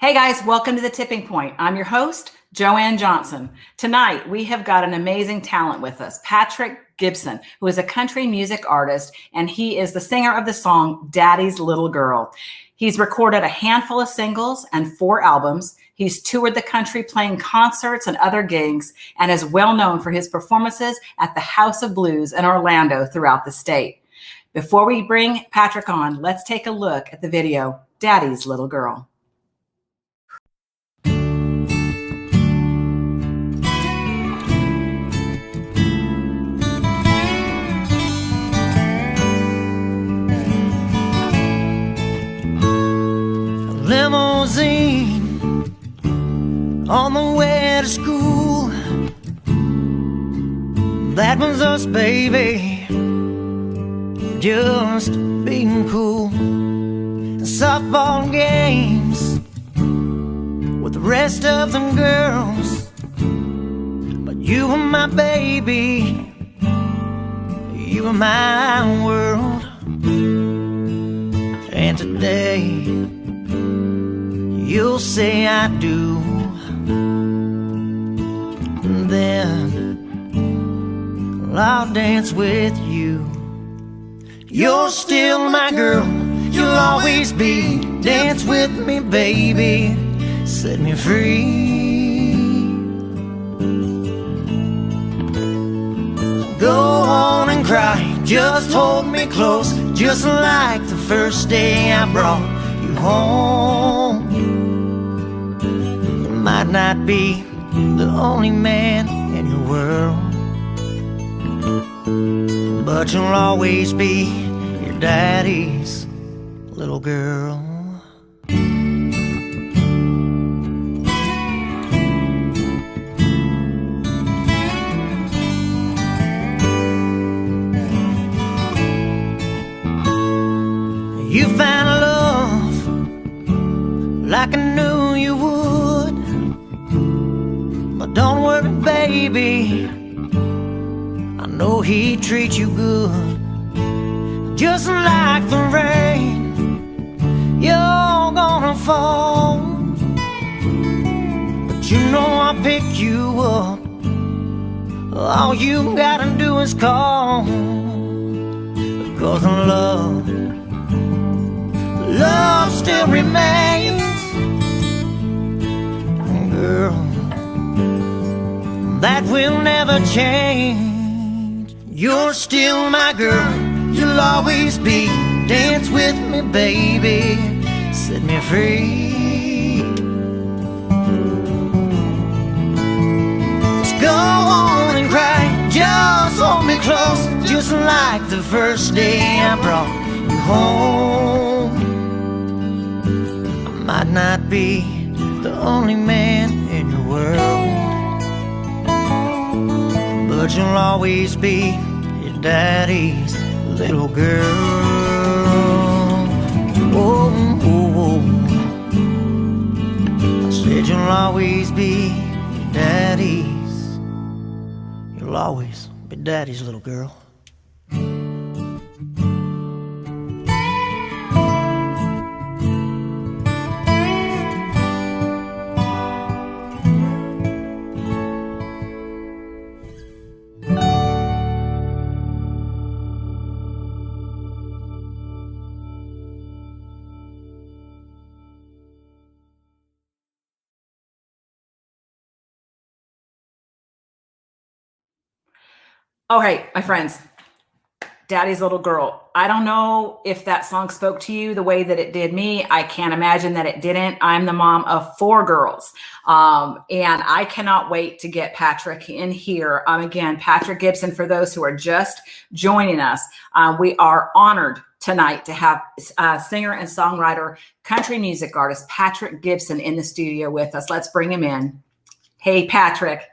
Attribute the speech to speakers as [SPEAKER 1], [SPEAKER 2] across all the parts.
[SPEAKER 1] Hey guys, welcome to The Tipping Point. I'm your host, JoAnn Johnson. Tonight, we have got an amazing talent with us, Patrick Gibson, who is a country music artist, and he is the singer of the song Daddy's Little Girl. He's recorded a handful of singles and 4 albums. He's toured the country playing concerts and other gigs, and is well known for his performances at the House of Blues in Orlando throughout the state. Before we bring Patrick on, let's take a look at the video, Daddy's Little Girl.
[SPEAKER 2] Limousine on the way to school. That was us, baby, just being cool. Softball games with the rest of them girls, but you were my baby, you were my world. And today you'll say I do, and then I'll dance with you. You're still my girl, you'll always be. Dance with me, baby, set me free. Go on and cry, just hold me close, just like the first day I brought you home. Might not be the only man in your world, but you'll always be your daddy's little girl. You found love like I knew you would, but don't worry, baby, I know he'd treat you good. Just like the rain, you're gonna fall, but you know I'll pick you up. All you gotta do is call, because love still remains, girl, that will never change. You're still my girl, you'll always be. Dance with me, baby, set me free. Just go on and cry, just hold me close, just like the first day I brought you home. I might not be the only man in your world, but you'll always be your daddy's little girl. Oh, oh, oh. I said you'll always be your daddy's. You'll always be daddy's little girl.
[SPEAKER 1] All right, my friends, Daddy's Little Girl. I don't know if that song spoke to you the way that it did me. I can't imagine that it didn't. I'm the mom of 4 girls, and I cannot wait to get Patrick in here. Again, Patrick Gibson, for those who are just joining us, we are honored tonight to have singer and songwriter, country music artist, Patrick Gibson in the studio with us. Let's bring him in. Hey, Patrick.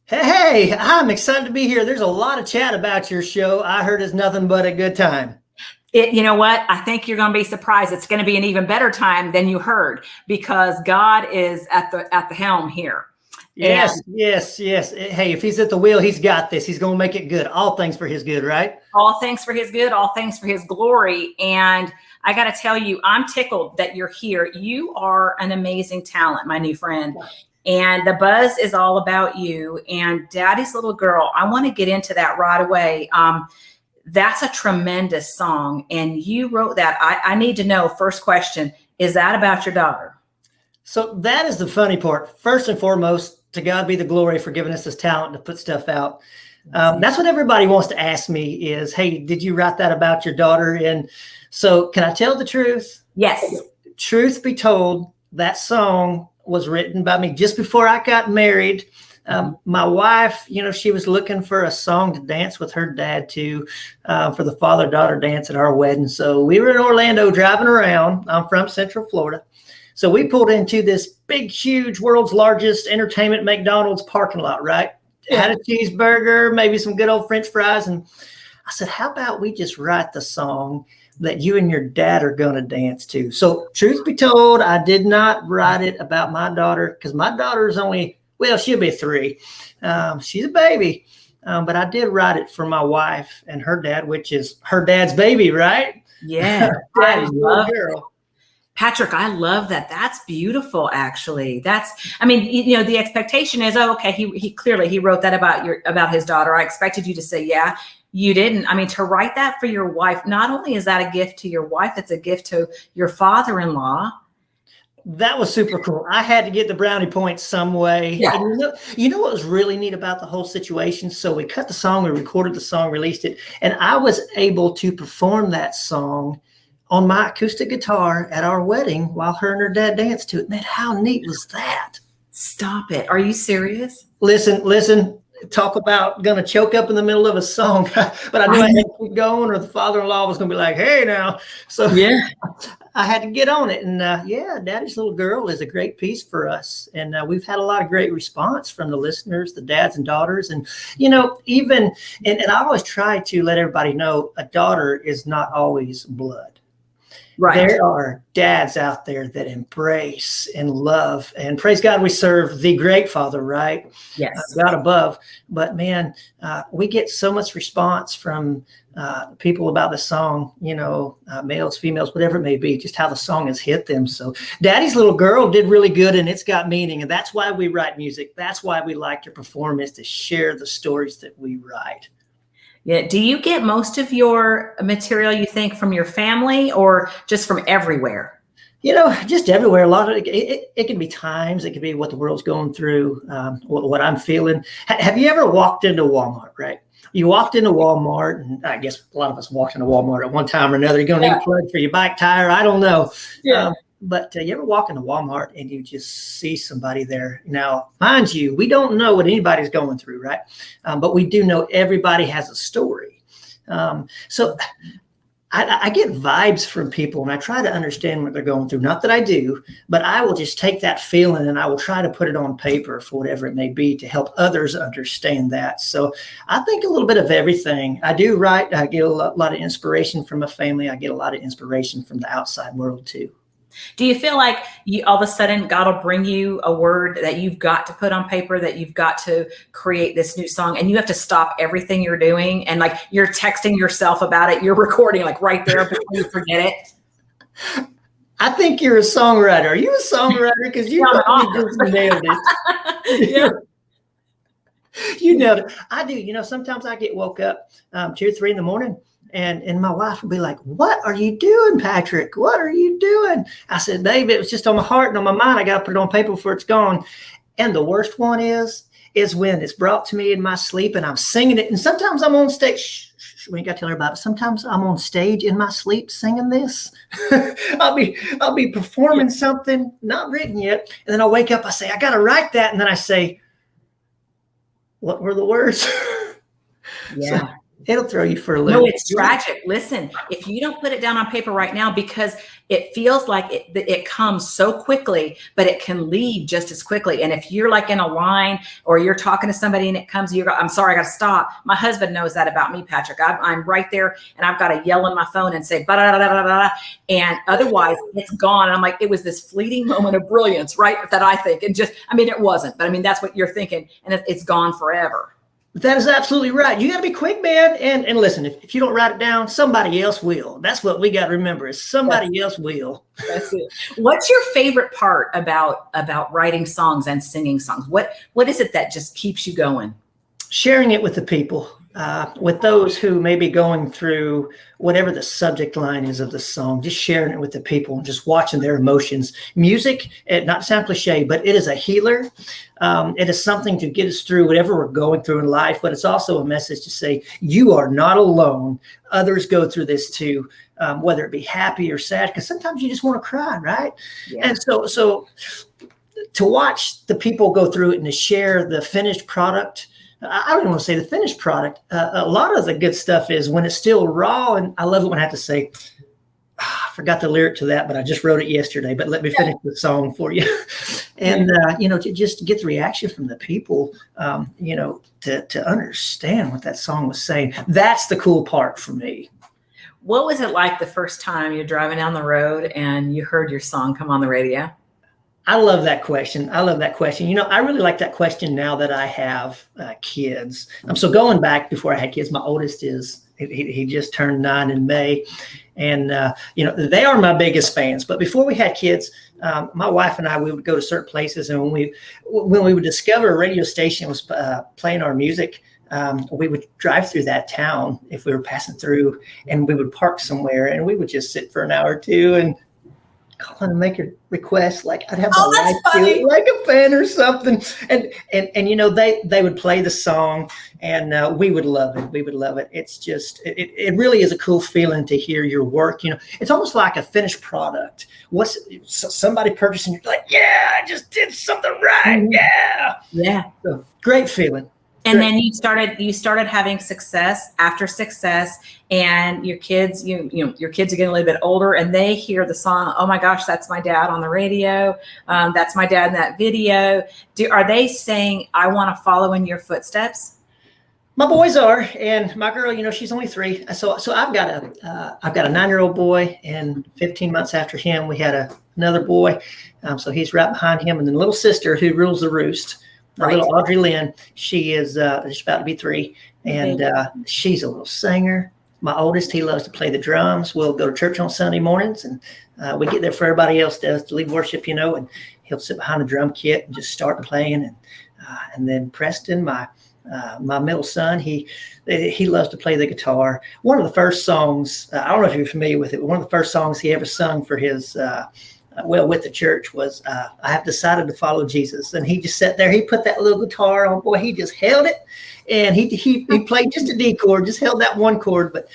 [SPEAKER 2] Hey, I'm excited to be here. There's a lot of chat about your show. I heard it's nothing but a good time.
[SPEAKER 1] You know what? I think you're going to be surprised. It's going to be an even better time than you heard, because God is at the helm here.
[SPEAKER 2] Yes, yes, yes. Hey, if he's at the wheel, he's got this. He's going to make it good. All things for his good, right?
[SPEAKER 1] All things for his good, all things for his glory. And I got to tell you, I'm tickled that you're here. You are an amazing talent, my new friend. And the buzz is all about you and Daddy's Little Girl. I want to get into that right away. That's a tremendous song. And you wrote that. I need to know, first question, is that about your daughter?
[SPEAKER 3] So that is the funny part. First and foremost, to God be the glory for giving us this talent to put stuff out. That's what everybody wants to ask me is, hey, did you write that about your daughter? And so can I tell the truth?
[SPEAKER 1] Yes.
[SPEAKER 3] Truth be told, that song was written by me just before I got married. My wife, she was looking for a song to dance with her dad to, for the father-daughter dance at our wedding. So we were in Orlando driving around. I'm from Central Florida. So we pulled into this big, huge, world's largest entertainment McDonald's parking lot, right? Had a cheeseburger, maybe some good old French fries. And I said, how about we just write the song that you and your dad are going to dance to? So truth be told, I did not write it about my daughter because my daughter is only, well, she'll be 3. She's a baby. But I did write it for my wife and her dad, which is her dad's baby, right?
[SPEAKER 1] Yeah.
[SPEAKER 3] Daddy's little girl.
[SPEAKER 1] Patrick, I love that. That's beautiful, actually. The expectation is, oh, okay, he clearly wrote that about his daughter. I expected you to say, yeah. You didn't. To write that for your wife, not only is that a gift to your wife, it's a gift to your father-in-law.
[SPEAKER 3] That was super cool. I had to get the brownie points some way.
[SPEAKER 1] Yeah.
[SPEAKER 3] And you know what was really neat about the whole situation? So we cut the song, we recorded the song, released it, and I was able to perform that song on my acoustic guitar at our wedding while her and her dad danced to it. Man, how neat was that?
[SPEAKER 1] Stop it. Are you serious?
[SPEAKER 3] Listen. Talk about going to choke up in the middle of a song. But I knew I had to keep going or the father-in-law was going to be like, hey, now. So yeah, I had to get on it. And Daddy's Little Girl is a great piece for us. And we've had a lot of great response from the listeners, the dads and daughters. And, and I always try to let everybody know a daughter is not always blood. Right. There are dads out there that embrace and love, and praise God, we serve the great Father, right?
[SPEAKER 1] Yes.
[SPEAKER 3] God above. But man, we get so much response from people about the song, males, females, whatever it may be, just how the song has hit them. So Daddy's Little Girl did really good, and it's got meaning. And that's why we write music. That's why we like to perform, is to share the stories that we write.
[SPEAKER 1] Yeah. Do you get most of your material, you think, from your family or just from everywhere?
[SPEAKER 3] Just everywhere. A lot of it can be times. It can be what the world's going through, what I'm feeling. Have you ever walked into Walmart, right? You walked into Walmart, and I guess a lot of us walked into Walmart at one time or another. You're going to need a plug for your bike tire. I don't know. Yeah. But you ever walk into Walmart and you just see somebody there? Now, mind you, we don't know what anybody's going through, right? But we do know everybody has a story. So I get vibes from people, and I try to understand what they're going through. Not that I do, but I will just take that feeling and I will try to put it on paper for whatever it may be to help others understand that. So I think a little bit of everything. I do write. I get a lot of inspiration from my family. I get a lot of inspiration from the outside world too.
[SPEAKER 1] Do you feel like all of a sudden God will bring you a word that you've got to put on paper, that you've got to create this new song, and you have to stop everything you're doing, and like you're texting yourself about it, you're recording like right there before you forget it?
[SPEAKER 3] I think you're a songwriter. Are you a songwriter? Because you just nailed it. Yeah. You nailed it. I do. Sometimes I get woke up 2 or 3 in the morning. And my wife would be like, what are you doing, Patrick? What are you doing? I said, babe, it was just on my heart and on my mind. I got to put it on paper before it's gone. And the worst one is when it's brought to me in my sleep and I'm singing it. And sometimes I'm on stage. We ain't got to tell her about it. Sometimes I'm on stage in my sleep singing this. I'll be performing something not written yet. And then I'll wake up. I say, I got to write that. And then I say, what were the words?
[SPEAKER 1] Yeah.
[SPEAKER 3] So, it'll throw you for a loop.
[SPEAKER 1] No, it's tragic. Listen, if you don't put it down on paper right now, because it feels like it comes so quickly, but it can leave just as quickly. And if you're like in a line or you're talking to somebody and it comes, I'm sorry, I got to stop. My husband knows that about me, Patrick. I'm right there and I've got to yell on my phone and say, ba-da-da-da-da-da. And otherwise it's gone. And I'm like, it was this fleeting moment of brilliance, right? That I think, and just, it wasn't, but that's what you're thinking. And it's gone forever.
[SPEAKER 3] That is absolutely right. You got to be quick, man. And listen, if you don't write it down, somebody else will. That's what we got to remember is somebody else will.
[SPEAKER 1] That's it. What's your favorite part about writing songs and singing songs? What is it that just keeps you going?
[SPEAKER 3] Sharing it with the people, with those who may be going through whatever the subject line is of the song, just sharing it with the people and just watching their emotions. Music, not to sound cliche, but it is a healer. It is something to get us through whatever we're going through in life, but it's also a message to say, you are not alone. Others go through this too, whether it be happy or sad, because sometimes you just want to cry, right? Yeah. And so to watch the people go through it and to share the finished product, I don't even want to say the finished product. A lot of the good stuff is when it's still raw. And I love it when I have to say, I forgot the lyric to that, but I just wrote it yesterday, but let me finish the song for you. And, to just get the reaction from the people, to understand what that song was saying. That's the cool part for me.
[SPEAKER 1] What was it like the first time you're driving down the road and you heard your song come on the radio?
[SPEAKER 3] I love that question. I really like that question now that I have kids. So going back before I had kids, my oldest he just turned 9 in May. And, they are my biggest fans. But before we had kids, my wife and I, we would go to certain places. And when we would discover a radio station was playing our music, we would drive through that town if we were passing through, and we would park somewhere and we would just sit for an hour or two and call and make a request. Like I'd have my wife do it like a fan or something. And they would play the song and we would love it. We would love it. It's just, it really is a cool feeling to hear your work. It's almost like a finished product. Somebody purchasing, you're like, yeah, I just did something right. Mm-hmm. Yeah.
[SPEAKER 1] Yeah.
[SPEAKER 3] So, great feeling.
[SPEAKER 1] And then you started having success after success, and your kids, your kids are getting a little bit older, and they hear the song. Oh my gosh, that's my dad on the radio. That's my dad in that video. Are they saying, I want to follow in your footsteps?
[SPEAKER 3] My boys are, and my girl, she's only 3. So I've got a 9-year-old boy, and 15 months after him, we had another boy. So he's right behind him, and then little sister who rules the roost. My little Audrey Lynn, she is just about to be 3, and she's a little singer. My oldest, he loves to play the drums. We'll go to church on Sunday mornings, and we get there for everybody else does to lead worship, and he'll sit behind the drum kit and just start playing. And then Preston, my middle son, he loves to play the guitar. One of the first songs, I don't know if you're familiar with it, but one of the first songs he ever sung for his with the church was I have decided to follow Jesus. And he just sat there. He put that little guitar on. Boy, he just held it. And he played just a D chord, just held that one chord. But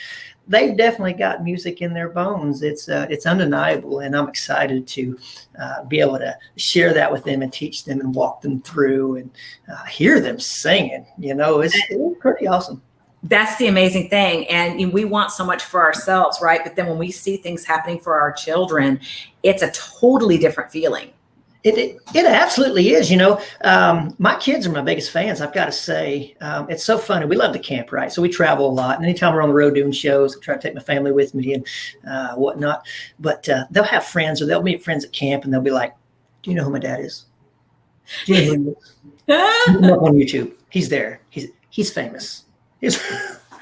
[SPEAKER 3] they've definitely got music in their bones. It's undeniable. And I'm excited to be able to share that with them and teach them and walk them through and hear them singing. It's pretty awesome.
[SPEAKER 1] That's the amazing thing. And we want so much for ourselves, right? But then when we see things happening for our children, it's a totally different feeling.
[SPEAKER 3] It absolutely is. My kids are my biggest fans. I've got to say, it's so funny. We love to camp, right? So we travel a lot. And anytime we're on the road doing shows, I try to take my family with me and whatnot. But they'll have friends or they'll meet friends at camp and they'll be like, do you know who my dad is? Do you know who he is? Look on YouTube. He's there. He's famous.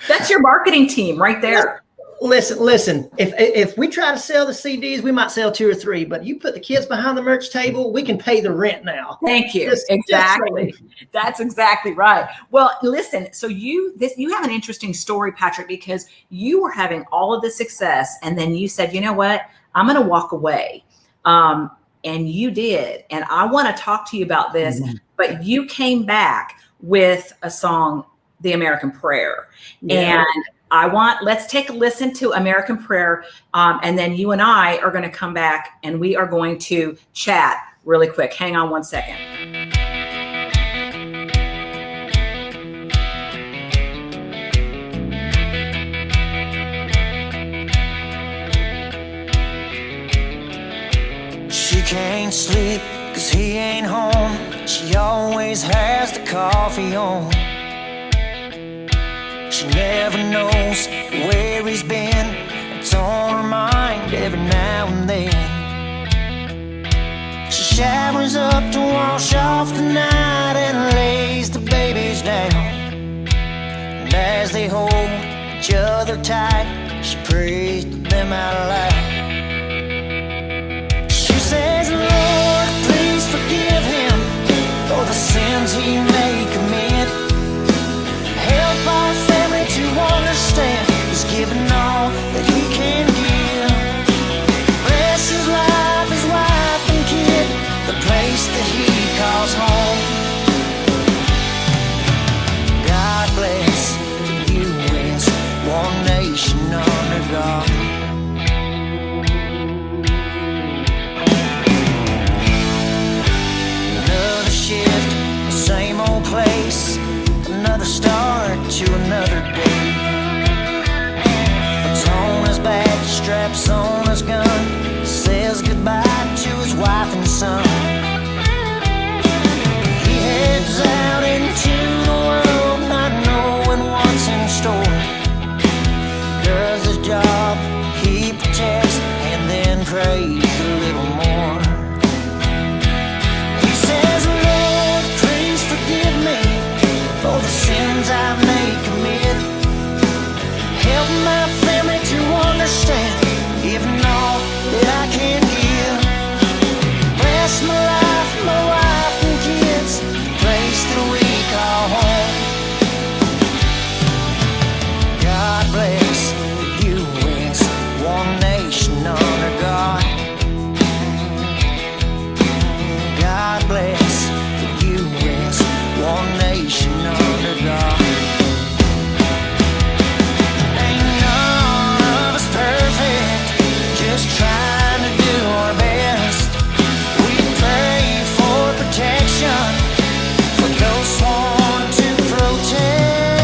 [SPEAKER 1] That's your marketing team right there.
[SPEAKER 3] Listen. If we try to sell the CDs, we might sell 2 or 3. But you put the kids behind the merch table, we can pay the rent now.
[SPEAKER 1] Thank you. Exactly. That's exactly right. Well, listen. So you have an interesting story, Patrick, because you were having all of the success, and then you said, you know what, I'm going to walk away. And you did. And I want to talk to you about this. Mm-hmm. But you came back with a song, The American Prayer. Yeah. And let's take a listen to American Prayer. And then you and I are going to come back and we are going to chat really quick. Hang on one second.
[SPEAKER 2] She can't sleep 'cause he ain't home. She always has the coffee on. She never knows where he's been. It's on her mind every now and then. She showers up to wash off the night and lays the babies down. as they hold each other tight, she prays to them out loud. She says, Lord, please forgive him for the sins he may commit. Help our family to understand he's given all that he can give. Bless his life, his wife and kid, the place that he calls home. God bless the U.S., one nation under God. Another shift, the same old place, another start to another day. Puts on his badge, straps on his gun, says goodbye to his wife and son. He heads out into the world, not knowing what's in store. Does his job, he protects, and then prays a little more. He says, Lord, please forgive me for the sins I may commit. Help my family to understand, giving all that I can give. Bless my life, my wife and kids, the place that we call home. God bless the U.S., one nation under God. God bless the U.S., one nation under God. Ain't none of us perfect, just trying to do our best. We pray for protection for those sworn to protect.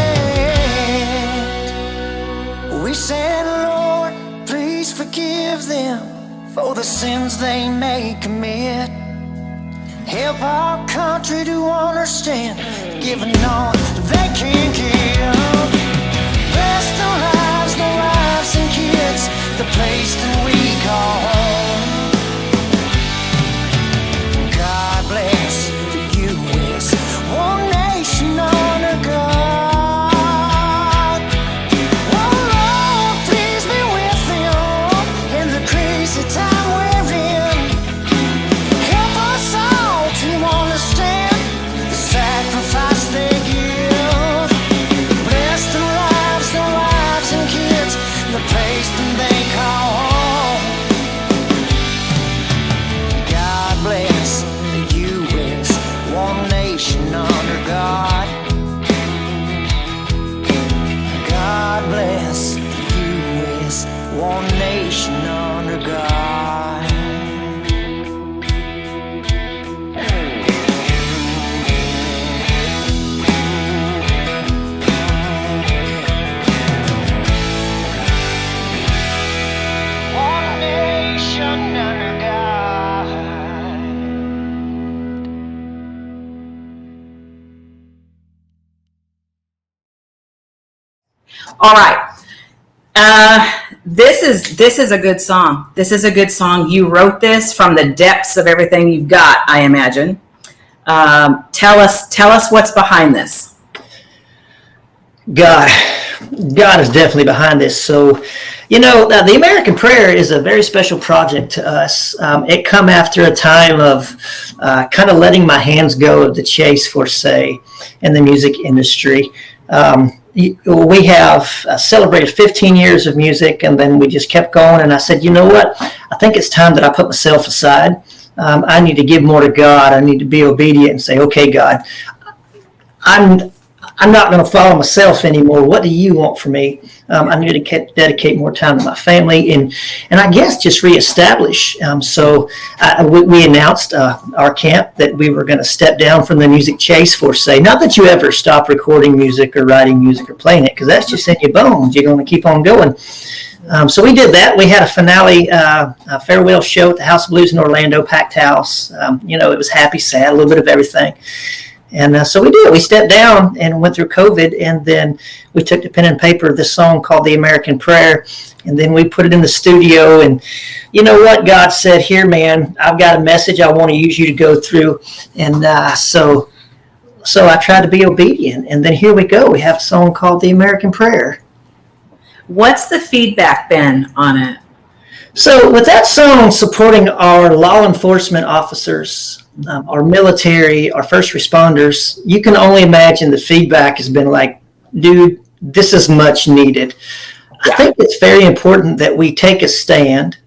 [SPEAKER 2] We said, Lord, please forgive them for the sins they may commit. Help our country to understand, giving all they can give. Bless their wives and kids, the place that we call home. God bless the U.S., one nation under God. Oh Lord, please be with them in the crazy time we're in. Help us all to understand the sacrifice they give. Bless their wives and kids, the place that they call home. God bless the U.S., one nation under God. God bless the U.S., one nation under God. One nation under God.
[SPEAKER 1] All right. This is a good song. This is a good song. You wrote this from the depths of everything you've got, I imagine. Tell us what's behind this.
[SPEAKER 3] God is definitely behind this. So, the American Prayer is a very special project to us. It come after a time of kind of letting my hands go of the chase for say in the music industry. We have celebrated 15 years of music, and then we just kept going. And I said, you know what? I think it's time that I put myself aside. I need to give more to God. I need to be obedient and say, okay, God, I'm not going to follow myself anymore. What do you want from me? I need to dedicate more time to my family and I guess just reestablish. So we announced our camp that we were going to step down from the music chase for say. Not that you ever stop recording music or writing music or playing it, because that's just in your bones. You're going to keep on going. So we did that. We had a finale, a farewell show at the House of Blues in Orlando, packed house. It was happy, sad, a little bit of everything. And so we did. We stepped down and went through COVID, and then we took the pen and paper of this song called The American Prayer, and then we put it in the studio. And you know what? God said, here, man, I've got a message I want to use you to go through. And so so I tried to be obedient. And then here we go. We have a song called The American Prayer.
[SPEAKER 1] What's the feedback been on it?
[SPEAKER 3] So with that song supporting our law enforcement officers, our military, our first responders, you can only imagine the feedback has been like, dude, this is much needed. Yeah. I think it's very important that we take a stand.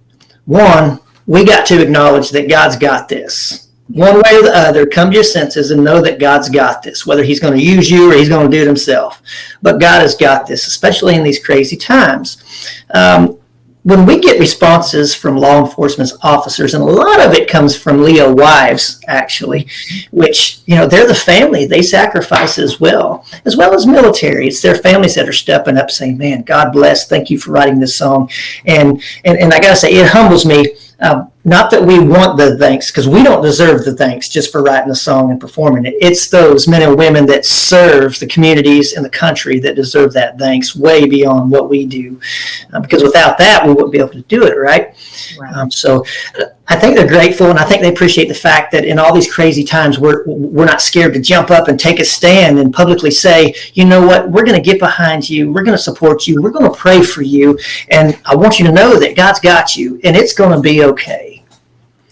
[SPEAKER 3] One, we got to acknowledge that God's got this. One way or the other, come to your senses and know that God's got this, whether he's going to use you or he's going to do it himself. But God has got this, especially in these crazy times. When we get responses from law enforcement officers, and a lot of it comes from Leo wives, actually, which, they're the family. They sacrifice as well as military. It's their families that are stepping up saying, man, God bless. Thank you for writing this song. And I got to say, it humbles me. Not that we want the thanks, because we don't deserve the thanks just for writing the song and performing it. It's those men and women that serve the communities and the country that deserve that thanks way beyond what we do. Because without that, we wouldn't be able to do it, right? So I think they're grateful, and I think they appreciate the fact that in all these crazy times, we're not scared to jump up and take a stand and publicly say, you know what, we're going to get behind you, we're going to support you, we're going to pray for you, and I want you to know that God's got you, and it's going to be okay.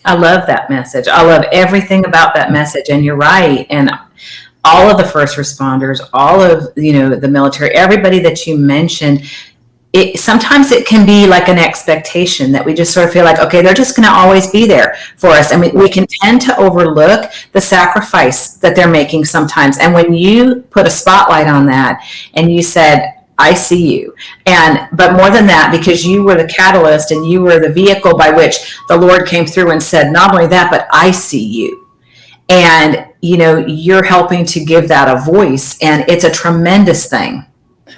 [SPEAKER 1] I love that message. I love everything about that message, and you're right. And all of the first responders, all of the military, everybody that you mentioned, sometimes it can be like an expectation that we just sort of feel like, okay, they're just going to always be there for us. And we can tend to overlook the sacrifice that they're making sometimes. And when you put a spotlight on that and you said, I see you. But more than that, because you were the catalyst and you were the vehicle by which the Lord came through and said, not only that, but I see you. And, you're helping to give that a voice, and it's a tremendous thing.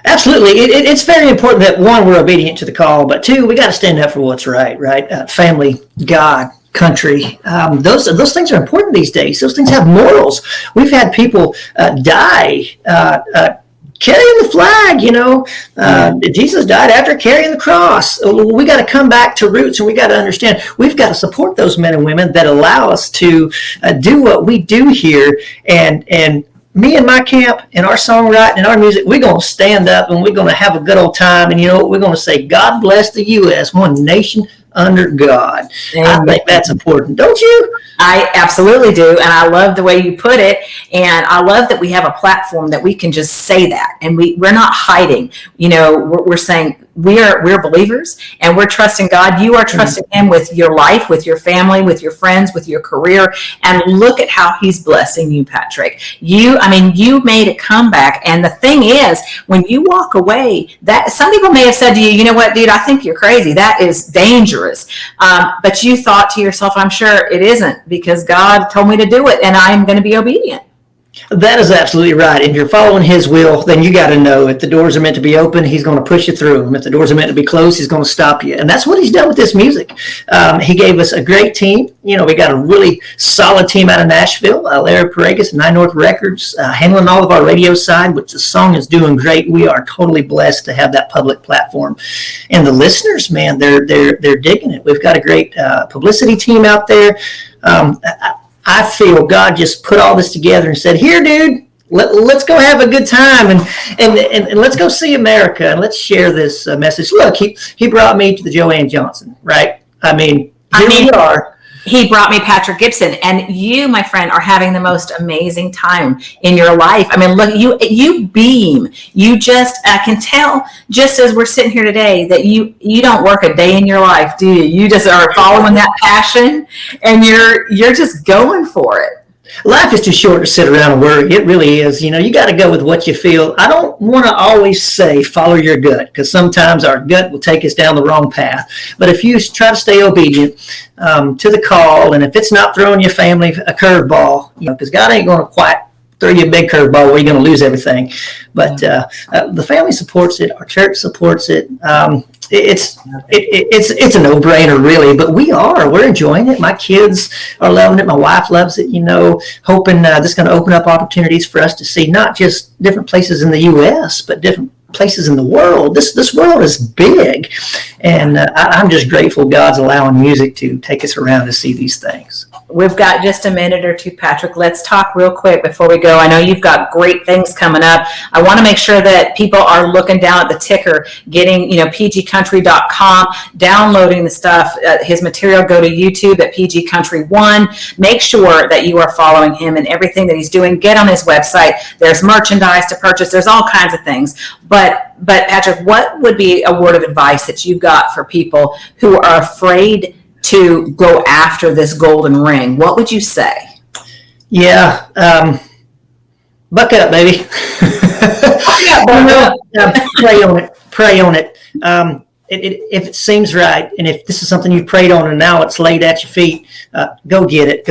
[SPEAKER 3] Absolutely. It's very important that, one, we're obedient to the call, but two, we got to stand up for what's right? Family, God, country. Those things are important these days. Those things have morals. We've had people die carrying the flag, Jesus died after carrying the cross. We got to come back to roots, and we got to understand we've got to support those men and women that allow us to do what we do here. And me and my camp and our songwriting and our music, we're going to stand up and we're going to have a good old time. And we're going to say, God bless the U.S., one nation under God. Amen. I think that's important, don't you?
[SPEAKER 1] I absolutely do. And I love the way you put it. And I love that we have a platform that we can just say that. And we're not hiding. We're saying we're believers, and we're trusting God. You are trusting him with your life, with your family, with your friends, with your career. And look at how he's blessing you, Patrick. You made a comeback. And the thing is, when you walk away, that some people may have said to you, you know what, dude, I think you're crazy. That is dangerous. But you thought to yourself, I'm sure it isn't, because God told me to do it, and I'm going to be obedient.
[SPEAKER 3] That is absolutely right. If you're following his will, then you got to know if the doors are meant to be open, he's going to push you through them. If the doors are meant to be closed, he's going to stop you. And that's what he's done with this music. He gave us a great team. We got a really solid team out of Nashville, Larry Paregas, 9 North Records, handling all of our radio side, which the song is doing great. We are totally blessed to have that public platform. And the listeners, man, they're digging it. We've got a great publicity team out there. I feel God just put all this together and said, here, dude, let's go have a good time and let's go see America, and let's share this message. Look, he brought me to the JoAnn Johnson, right? We are.
[SPEAKER 1] He brought me Patrick Gibson, and you, my friend, are having the most amazing time in your life. Look, you beam. I can tell just as we're sitting here today that you don't work a day in your life, do you? You just are following that passion, and you're just going for it.
[SPEAKER 3] Life is too short to sit around and worry. It really is. You got to go with what you feel. I don't want to always say follow your gut, because sometimes our gut will take us down the wrong path. But if you try to stay obedient to the call, and if it's not throwing your family a curveball, because God ain't going to quite throw you a big curveball where you're going to lose everything. But the family supports it. Our church supports it. It's a no-brainer, really, but we're enjoying it. My kids are loving it. My wife loves it, hoping this is going to open up opportunities for us to see not just different places in the U.S., but different places in the world. This world is big, and I'm just grateful God's allowing music to take us around to see these things.
[SPEAKER 1] We've got just a minute or two, Patrick. Let's talk real quick before we go. I know you've got great things coming up. I want to make sure that people are looking down at the ticker, getting, pgcountry.com, downloading the stuff, his material. Go to YouTube at pgcountry1. Make sure that you are following him and everything that he's doing. Get on his website. There's merchandise to purchase. There's all kinds of things. But Patrick, what would be a word of advice that you got for people who are afraid to go after this golden ring? What would you say?
[SPEAKER 3] Yeah, buck up, baby. Pray on it. If it seems right, and if this is something you've prayed on and now it's laid at your feet, go get it.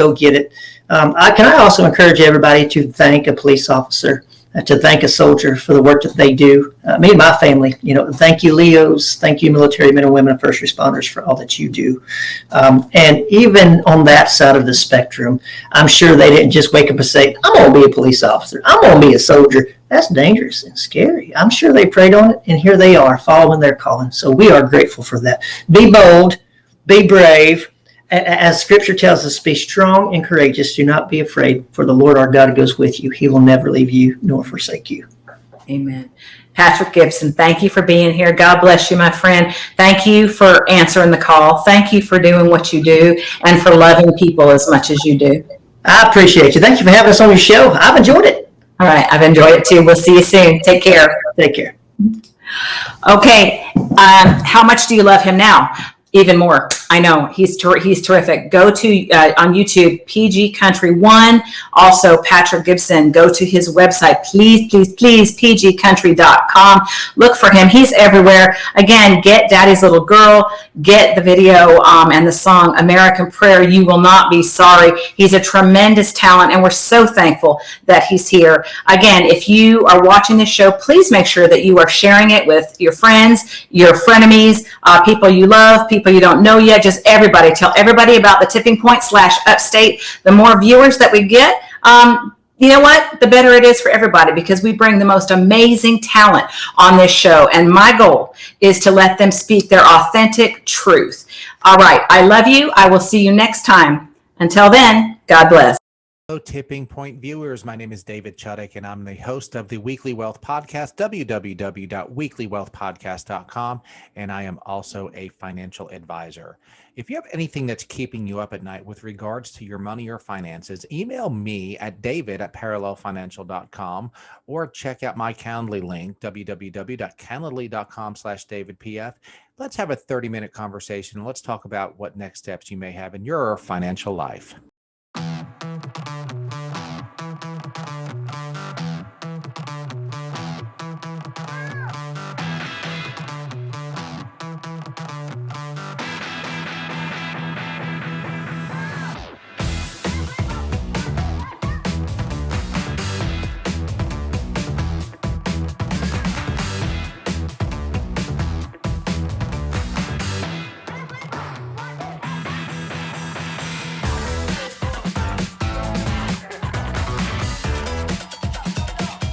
[SPEAKER 3] I also encourage everybody to thank a police officer, to thank a soldier for the work that they do. Me and my family, thank you, Leos. Thank you, military men and women and first responders, for all that you do. And even on that side of the spectrum, I'm sure they didn't just wake up and say, I'm going to be a police officer. I'm going to be a soldier. That's dangerous and scary. I'm sure they prayed on it, and here they are following their calling. So we are grateful for that. Be bold, be brave. As Scripture tells us, be strong and courageous. Do not be afraid, for the Lord our God goes with you. He will never leave you nor forsake you.
[SPEAKER 1] Amen. Patrick Gibson, thank you for being here. God bless you, my friend. Thank you for answering the call. Thank you for doing what you do and for loving people as much as you do.
[SPEAKER 3] I appreciate you. Thank you for having us on your show. I've enjoyed it.
[SPEAKER 1] All right. I've enjoyed it too. We'll see you soon. Take care.
[SPEAKER 3] Take care.
[SPEAKER 1] Okay. How much do you love him now? Even more. I know he's terrific. Go to on YouTube, PG Country 1. Also, Patrick Gibson. Go to his website, please, pgcountry.com. Look for him. He's everywhere. Again, get Daddy's Little Girl. Get the video and the song American Prayer. You will not be sorry. He's a tremendous talent, and we're so thankful that he's here. Again, if you are watching this show, please make sure that you are sharing it with your friends, your frenemies, people you love, people you don't know yet. Just everybody. Tell everybody about the Tipping Point /Upstate. The more viewers that we get, you know what? The better it is for everybody, because we bring the most amazing talent on this show. And my goal is to let them speak their authentic truth. All right. I love you. I will see you next time. Until then, God bless.
[SPEAKER 4] Hello, Tipping Point viewers. My name is David Chuddick, and I'm the host of the Weekly Wealth Podcast, www.weeklywealthpodcast.com, and I am also a financial advisor. If you have anything that's keeping you up at night with regards to your money or finances, email me at david@parallelfinancial.com, or check out my Calendly link, www.calendly.com/davidpf. Let's have a 30-minute conversation. Let's talk about what next steps you may have in your financial life.